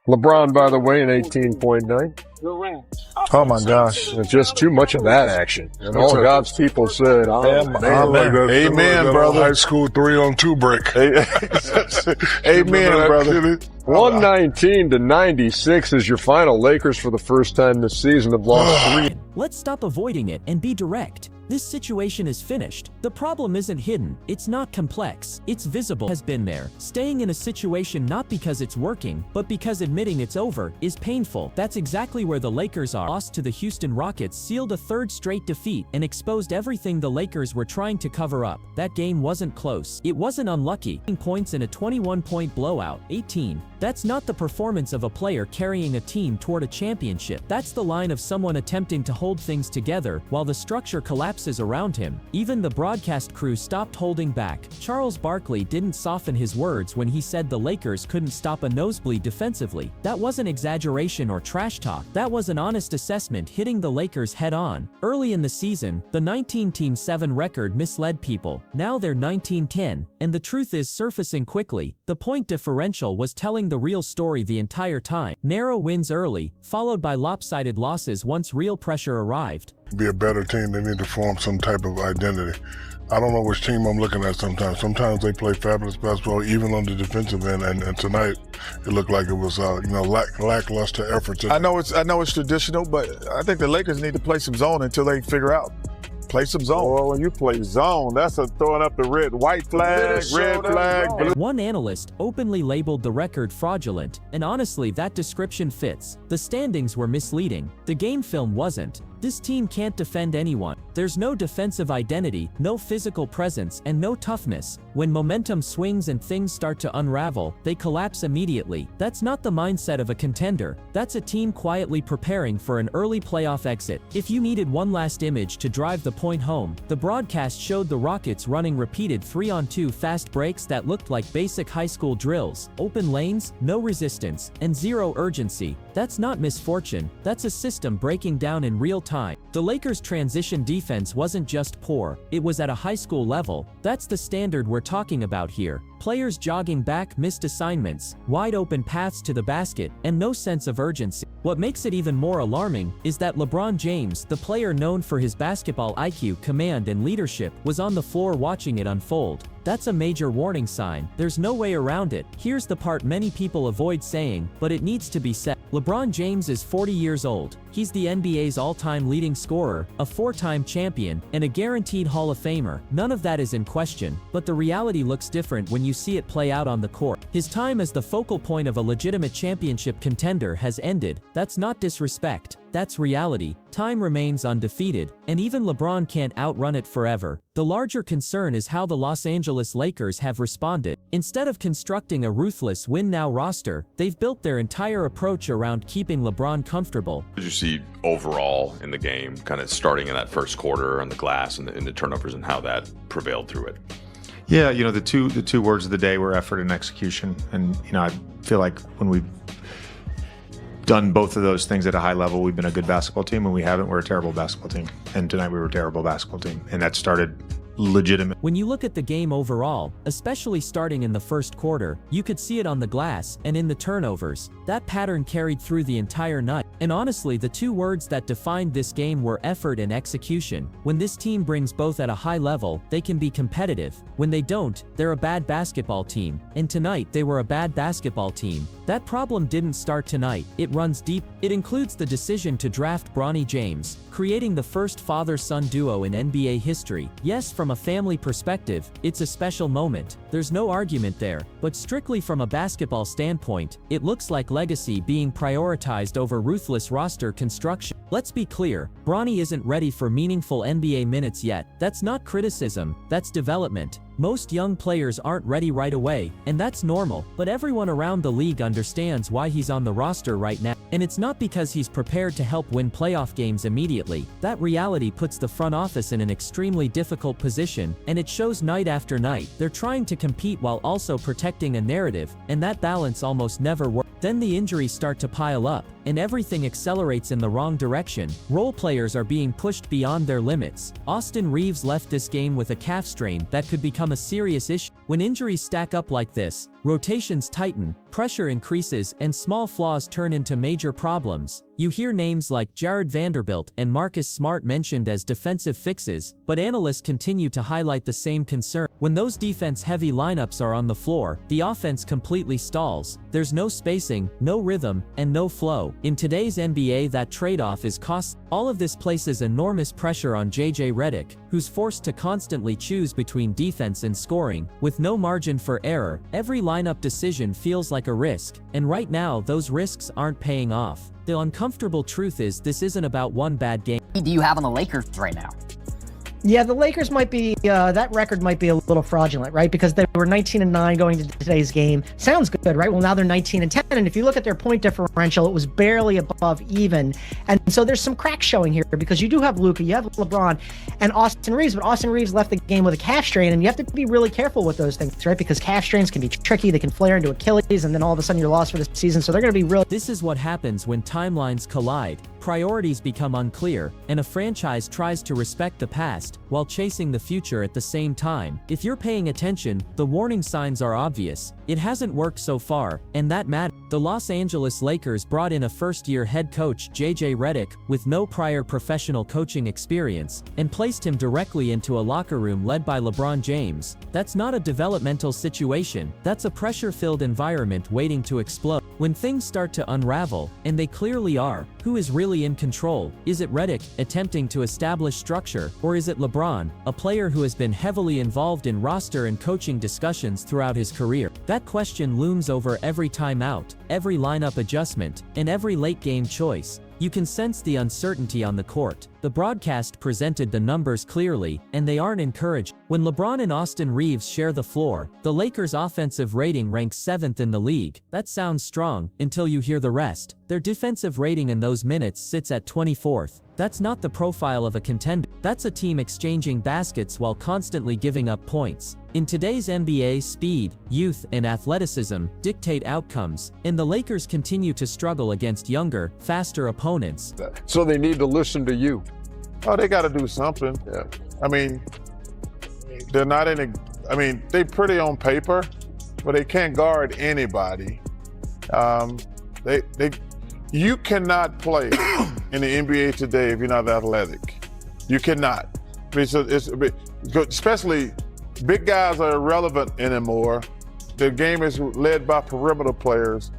LeBron, by the way, in 18.9. Oh my gosh. Just too much of that action. And all God's people said, Amen. Amen, brother. High school 3-on-2 break. Amen, brother. 119-96 is your final. Lakers, for the first time this season, have lost 3. Let's stop avoiding it and be direct. This situation is finished. The problem isn't hidden. It's not complex. It's visible. Has been there. Staying in a situation not because it's working, but because admitting it's over is painful. That's exactly where the Lakers are. Lost to the Houston Rockets sealed a third straight defeat and exposed everything the Lakers were trying to cover up. That game wasn't close. It wasn't unlucky. Points in a 21-point blowout. 18. That's not the performance of a player carrying a team toward a championship. That's the line of someone attempting to hold things together while the structure collapses around him. Even the broadcast crew stopped holding back. Charles Barkley didn't soften his words when he said the Lakers couldn't stop a nosebleed defensively. That wasn't exaggeration or trash talk. That was an honest assessment hitting the Lakers head on. Early in the season, the 19-7 record misled people. Now they're 19-10, and the truth is surfacing quickly. The point differential was telling the real story the entire time. Narrow wins early, followed by lopsided losses once real pressure arrived. Be a better team, they need to form some type of identity. I don't know which team I'm looking at sometimes. Sometimes they play fabulous basketball, even on the defensive end, and tonight it looked like it was lackluster efforts. I know it's traditional, but I think the Lakers need to play some zone until they figure out. Play some zone. Well, when you play zone, that's a throwing up the white flag, red flag. Blue. One analyst openly labeled the record fraudulent, and honestly that description fits. The standings were misleading. The game film wasn't. This team can't defend anyone. There's no defensive identity, no physical presence, and no toughness. When momentum swings and things start to unravel, they collapse immediately. That's not the mindset of a contender. That's a team quietly preparing for an early playoff exit. If you needed one last image to drive the point home, the broadcast showed the Rockets running repeated 3-on-2 fast breaks that looked like basic high school drills. Open lanes, no resistance, and zero urgency. That's not misfortune. That's a system breaking down in real time. The Lakers' transition defense wasn't just poor, it was at a high school level. That's the standard we're talking about here. Players jogging back, missed assignments, wide open paths to the basket, and no sense of urgency. What makes it even more alarming is that LeBron James, the player known for his basketball IQ, command, and leadership, was on the floor watching it unfold. That's a major warning sign. There's no way around it. Here's the part many people avoid saying, but it needs to be said. LeBron James is 40 years old. He's the NBA's all-time leading scorer, a 4-time champion, and a guaranteed Hall of Famer. None of that is in question, but the reality looks different when you see it play out on the court. His time as the focal point of a legitimate championship contender has ended. That's not disrespect. That's reality. Time remains undefeated, and even LeBron can't outrun it forever. The larger concern is how the Los Angeles Lakers have responded. Instead of constructing a ruthless win-now roster, they've built their entire approach around keeping LeBron comfortable. What did you see overall in the game, kind of starting in that first quarter on the glass and the turnovers and how that prevailed through it? Yeah, the two words of the day were effort and execution. And, I feel like when we've done both of those things at a high level, we've been a good basketball team. When we haven't, we're a terrible basketball team. And tonight we were a terrible basketball team. And that started legitimate. When you look at the game overall, especially starting in the first quarter, you could see it on the glass and in the turnovers. That pattern carried through the entire night. And honestly, the two words that defined this game were effort and execution. When this team brings both at a high level, they can be competitive. When they don't, they're a bad basketball team. And tonight, they were a bad basketball team. That problem didn't start tonight. It runs deep. It includes the decision to draft Bronny James, creating the first father-son duo in NBA history. Yes, from a family perspective, it's a special moment. There's no argument there. But strictly from a basketball standpoint, it looks like legacy being prioritized over ruthless roster construction. Let's be clear, Bronny isn't ready for meaningful NBA minutes yet. That's not criticism, that's development. Most young players aren't ready right away, and that's normal, but everyone around the league understands why he's on the roster right now. And it's not because he's prepared to help win playoff games immediately. That reality puts the front office in an extremely difficult position, and it shows night after night. They're trying to compete while also protecting a narrative, and that balance almost never works. Then the injuries start to pile up, and everything accelerates in the wrong direction. Role players are being pushed beyond their limits. Austin Reeves left this game with a calf strain that could become a serious issue. When injuries stack up like this, Rotations tighten, pressure increases, and small flaws turn into major problems. You hear names like Jared Vanderbilt and Marcus Smart mentioned as defensive fixes, but analysts continue to highlight the same concern. When those defense-heavy lineups are on the floor, the offense completely stalls. There's no spacing, no rhythm, and no flow. In today's NBA, that trade-off is costly. All of this places enormous pressure on JJ Redick, who's forced to constantly choose between defense and scoring. With no margin for error, every lineup decision feels like a risk, and right now those risks aren't paying off. The uncomfortable truth is this isn't about one bad game. Do you have on the Lakers right now? Yeah, the Lakers might be, that record might be a little fraudulent, right? Because they were 19-9 going to today's game. Sounds good, right? Well, now they're 19-10. And if you look at their point differential, it was barely above even. And so there's some cracks showing here because you do have Luka, you have LeBron, and Austin Reeves. But Austin Reeves left the game with a calf strain, and you have to be really careful with those things, right? Because calf strains can be tricky. They can flare into Achilles, and then all of a sudden you're lost for the season. So they're going to be real. This is what happens when timelines collide. Priorities become unclear, and a franchise tries to respect the past while chasing the future at the same time. If you're paying attention, the warning signs are obvious. It hasn't worked so far, and that matters. The Los Angeles Lakers brought in a first-year head coach, JJ Redick, with no prior professional coaching experience, and placed him directly into a locker room led by LeBron James. That's not a developmental situation, that's a pressure-filled environment waiting to explode. When things start to unravel, and they clearly are, who is really in control? Is it Redick, attempting to establish structure, or is it LeBron, a player who has been heavily involved in roster and coaching discussions throughout his career? That question looms over every timeout, every lineup adjustment, and every late-game choice. You can sense the uncertainty on the court. The broadcast presented the numbers clearly, and they aren't encouraged. When LeBron and Austin Reeves share the floor, the Lakers' offensive rating ranks 7th in the league. That sounds strong, until you hear the rest. Their defensive rating in those minutes sits at 24th. That's not the profile of a contender. That's a team exchanging baskets while constantly giving up points. In today's NBA, speed, youth, and athleticism dictate outcomes, and the Lakers continue to struggle against younger, faster opponents. So they need to listen to you. Oh, they got to do something. Yeah. I mean, they're not in a. I mean, they pretty on paper, but they can't guard anybody. You cannot play in the NBA today if you're not athletic. You cannot. I mean, so it's especially big guys are irrelevant anymore. The game is led by perimeter players,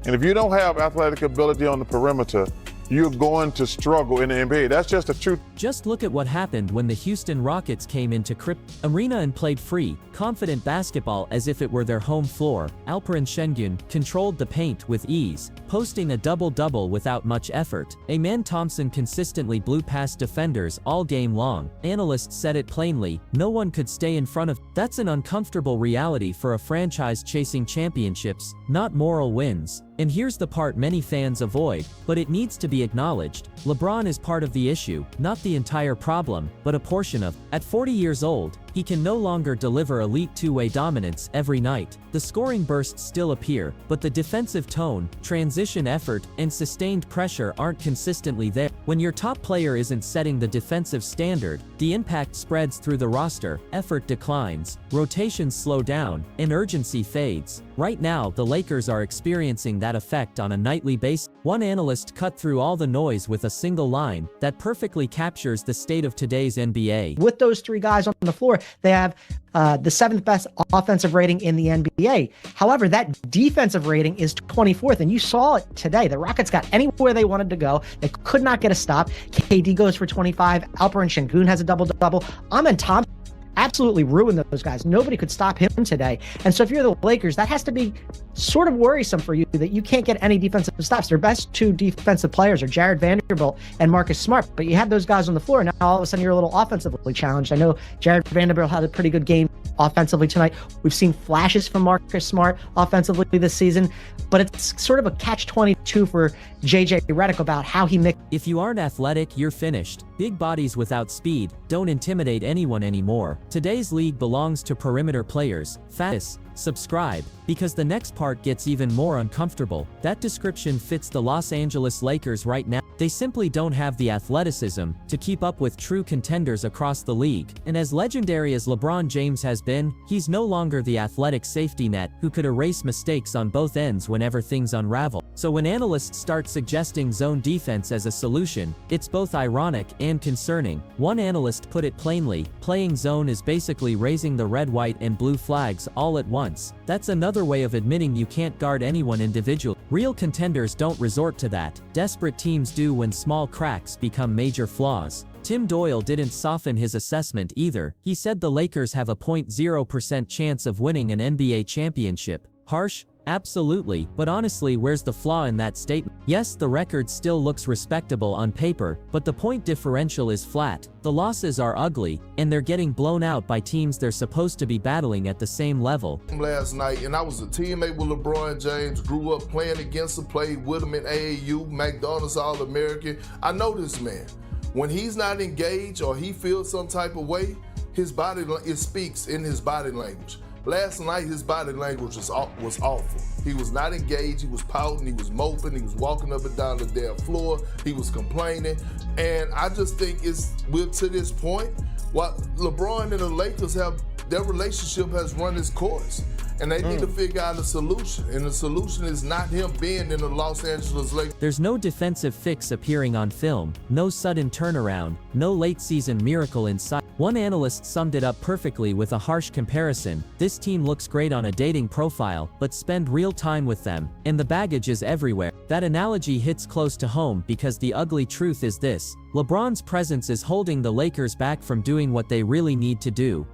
and if you don't have athletic ability on the perimeter, you're going to struggle in the NBA. That's just the truth. Just look at what happened when the Houston Rockets came into Crypt Arena and played free, confident basketball as if it were their home floor. Alperen Şengün controlled the paint with ease, posting a double-double without much effort. Amen Thompson consistently blew past defenders all game long. Analysts said it plainly, no one could stay in front of. That's an uncomfortable reality for a franchise chasing championships, not moral wins. And here's the part many fans avoid, but it needs to be acknowledged. LeBron is part of the issue, not the entire problem, but a portion of. At 40 years old, he can no longer deliver elite two-way dominance every night. The scoring bursts still appear, but the defensive tone, transition effort, and sustained pressure aren't consistently there. When your top player isn't setting the defensive standard, the impact spreads through the roster, effort declines, rotations slow down, and urgency fades. Right now, the Lakers are experiencing that effect on a nightly basis. One analyst cut through all the noise with a single line that perfectly captures the state of today's NBA. With those three guys on the floor, they have the 7th best offensive rating in the NBA. However, that defensive rating is 24th, and you saw it today. The Rockets got anywhere they wanted to go. They could not get a stop. KD goes for 25. Alperen Şengün has a double-double. Amen Thompson absolutely ruined those guys. Nobody could stop him today. And so if you're the Lakers, that has to be sort of worrisome for you that you can't get any defensive stops. Their best two defensive players are Jared Vanderbilt and Marcus Smart, but you had those guys on the floor. Now all of a sudden you're a little offensively challenged. I know Jared Vanderbilt had a pretty good game offensively tonight. We've seen flashes from Marcus Smart offensively this season, but it's sort of a catch-22 for JJ Redick about how he mixed. If you aren't athletic, you're finished. Big bodies without speed don't intimidate anyone anymore. Today's league belongs to perimeter players. Subscribe, because the next part gets even more uncomfortable. That description fits the Los Angeles Lakers right now. They simply don't have the athleticism to keep up with true contenders across the league. And as legendary as LeBron James has been, he's no longer the athletic safety net who could erase mistakes on both ends whenever things unravel. So when analysts start suggesting zone defense as a solution, it's both ironic and concerning. One analyst put it plainly, playing zone is basically raising the red, white, and blue flags all at once. That's another way of admitting you can't guard anyone individually. Real contenders don't resort to that. Desperate teams do when small cracks become major flaws. Tim Doyle didn't soften his assessment either. He said the Lakers have a 0.0% chance of winning an NBA championship. Harsh? Absolutely, but honestly, where's the flaw in that statement? Yes, the record still looks respectable on paper, but the point differential is flat. The losses are ugly, and they're getting blown out by teams they're supposed to be battling at the same level. Last night, and I was a teammate with LeBron James, grew up playing against him, played with him in AAU, McDonald's All-American. I know this man. When he's not engaged or he feels some type of way, it speaks in his body language. Last night, his body language was awful. He was not engaged, he was pouting, he was moping, he was walking up and down the damn floor, he was complaining. And I just think we're to this point, what LeBron and the Lakers their relationship has run its course. And they need to figure out a solution. And the solution is not him being in the Los Angeles Lakers. There's no defensive fix appearing on film, no sudden turnaround, no late-season miracle in sight. One analyst summed it up perfectly with a harsh comparison. This team looks great on a dating profile, but spend real time with them, and the baggage is everywhere. That analogy hits close to home because the ugly truth is this. LeBron's presence is holding the Lakers back from doing what they really need to do.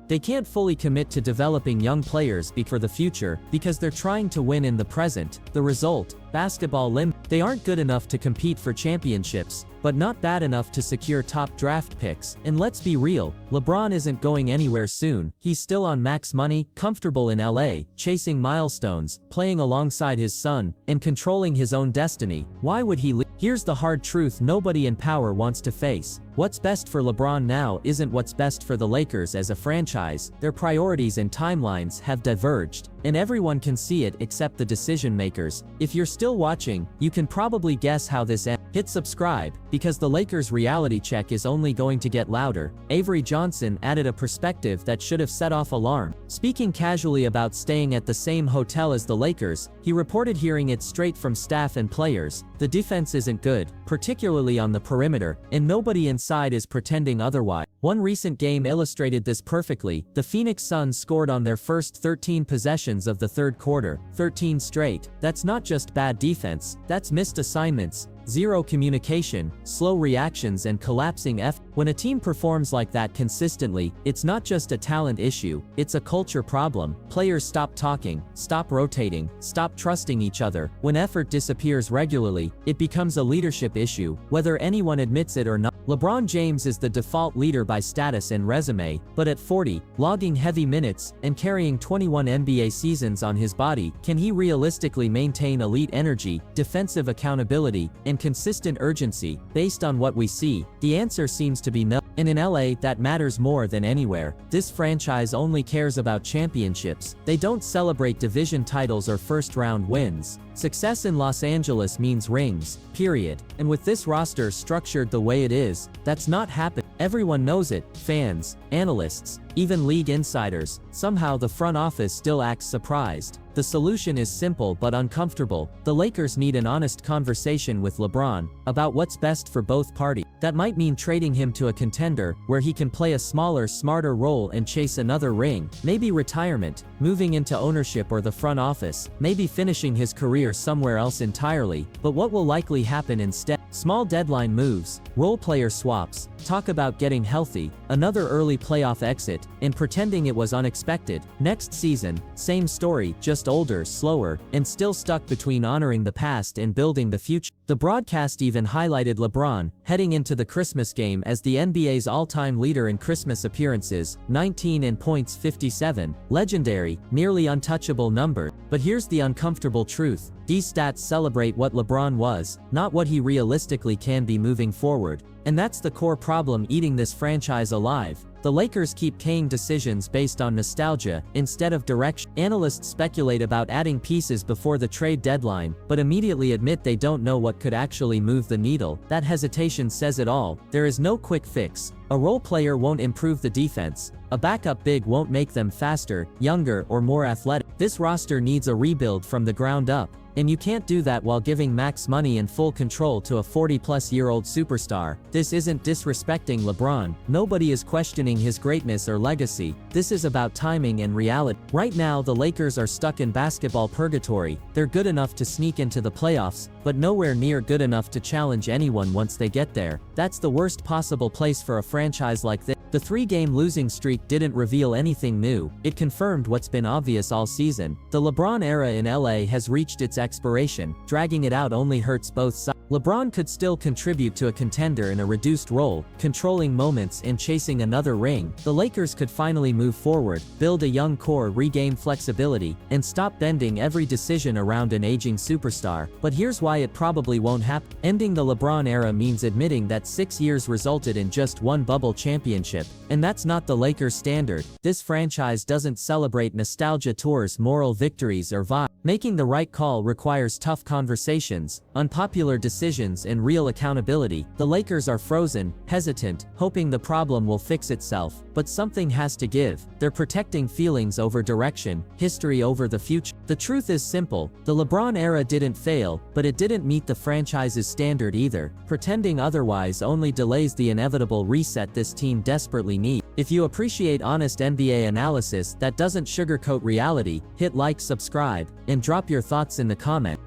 They can't fully commit to developing young players for the future because they're trying to win in the present. The result? Basketball limp. They aren't good enough to compete for championships, but not bad enough to secure top draft picks. And let's be real, LeBron isn't going anywhere soon. He's still on max money, comfortable in LA, chasing milestones, playing alongside his son, and controlling his own destiny. Why would he leave? Here's the hard truth nobody in power wants to face. What's best for LeBron now isn't what's best for the Lakers as a franchise. Their priorities and timelines have diverged, and everyone can see it except the decision makers. If you're still watching, you can probably guess how this ends. Hit subscribe, because the Lakers' reality check is only going to get louder. Avery Johnson added a perspective that should have set off alarm. Speaking casually about staying at the same hotel as the Lakers, he reported hearing it straight from staff and players. The defense isn't good, particularly on the perimeter, and nobody inside is pretending otherwise. One recent game illustrated this perfectly. The Phoenix Suns scored on their first 13 possessions of the third quarter. 13 straight. That's not just bad defense, that's missed assignments, zero communication, slow reactions, and collapsing effort. When a team performs like that consistently, it's not just a talent issue, it's a culture problem. Players stop talking, stop rotating, stop trusting each other. When effort disappears regularly, it becomes a leadership issue, whether anyone admits it or not. LeBron James is the default leader by status and resume, but at 40, logging heavy minutes, and carrying 21 NBA seasons on his body, can he realistically maintain elite energy, defensive accountability, and consistent urgency? Based on what we see, the answer seems to be no. And in LA, that matters more than anywhere. This franchise only cares about championships. They don't celebrate division titles or first-round wins. Success in Los Angeles means rings, period. And with this roster structured the way it is, that's not happening. Everyone knows it, fans, analysts, even league insiders. Somehow the front office still acts surprised. The solution is simple but uncomfortable. The Lakers need an honest conversation with LeBron about what's best for both parties. That might mean trading him to a contender where he can play a smaller, smarter role and chase another ring. Maybe retirement, moving into ownership or the front office, maybe finishing his career somewhere else entirely. But what will likely happen instead? Small deadline moves, role player swaps, talk about getting healthy, another early playoff exit, and pretending it was unexpected. Next season, same story, just older, slower, and still stuck between honoring the past and building the future. The broadcast even highlighted LeBron, heading into the Christmas game as the NBA's all-time leader in Christmas appearances, 19 and points 57, legendary, nearly untouchable number. But here's the uncomfortable truth. These stats celebrate what LeBron was, not what he realistically can be moving forward. And that's the core problem eating this franchise alive. The Lakers keep making decisions based on nostalgia instead of direction. Analysts speculate about adding pieces before the trade deadline, but immediately admit they don't know what could actually move the needle. That hesitation says it all. There is no quick fix. A role player won't improve the defense. A backup big won't make them faster, younger, or more athletic. This roster needs a rebuild from the ground up. And you can't do that while giving max money and full control to a 40-plus-year-old superstar. This isn't disrespecting LeBron. Nobody is questioning his greatness or legacy. This is about timing and reality. Right now, the Lakers are stuck in basketball purgatory. They're good enough to sneak into the playoffs, but nowhere near good enough to challenge anyone once they get there. That's the worst possible place for a franchise like this. The 3-game losing streak didn't reveal anything new. It confirmed what's been obvious all season. The LeBron era in LA has reached its expiration. Dragging it out only hurts both sides. LeBron could still contribute to a contender in a reduced role, controlling moments and chasing another ring. The Lakers could finally move forward, build a young core, regain flexibility, and stop bending every decision around an aging superstar. But here's why it probably won't happen. Ending the LeBron era means admitting that 6 years resulted in just one bubble championship, and that's not the Lakers standard. This franchise doesn't celebrate nostalgia tours, moral victories, or vibes. Making the right call requires tough conversations, unpopular decisions, and real accountability. The Lakers are frozen, hesitant, hoping the problem will fix itself. But something has to give. They're protecting feelings over direction, history over the future. The truth is simple. The LeBron era didn't fail, but it didn't meet the franchise's standard either. Pretending otherwise only delays the inevitable reset this team desperately needs. If you appreciate honest NBA analysis that doesn't sugarcoat reality, hit like, subscribe, and drop your thoughts in the comments.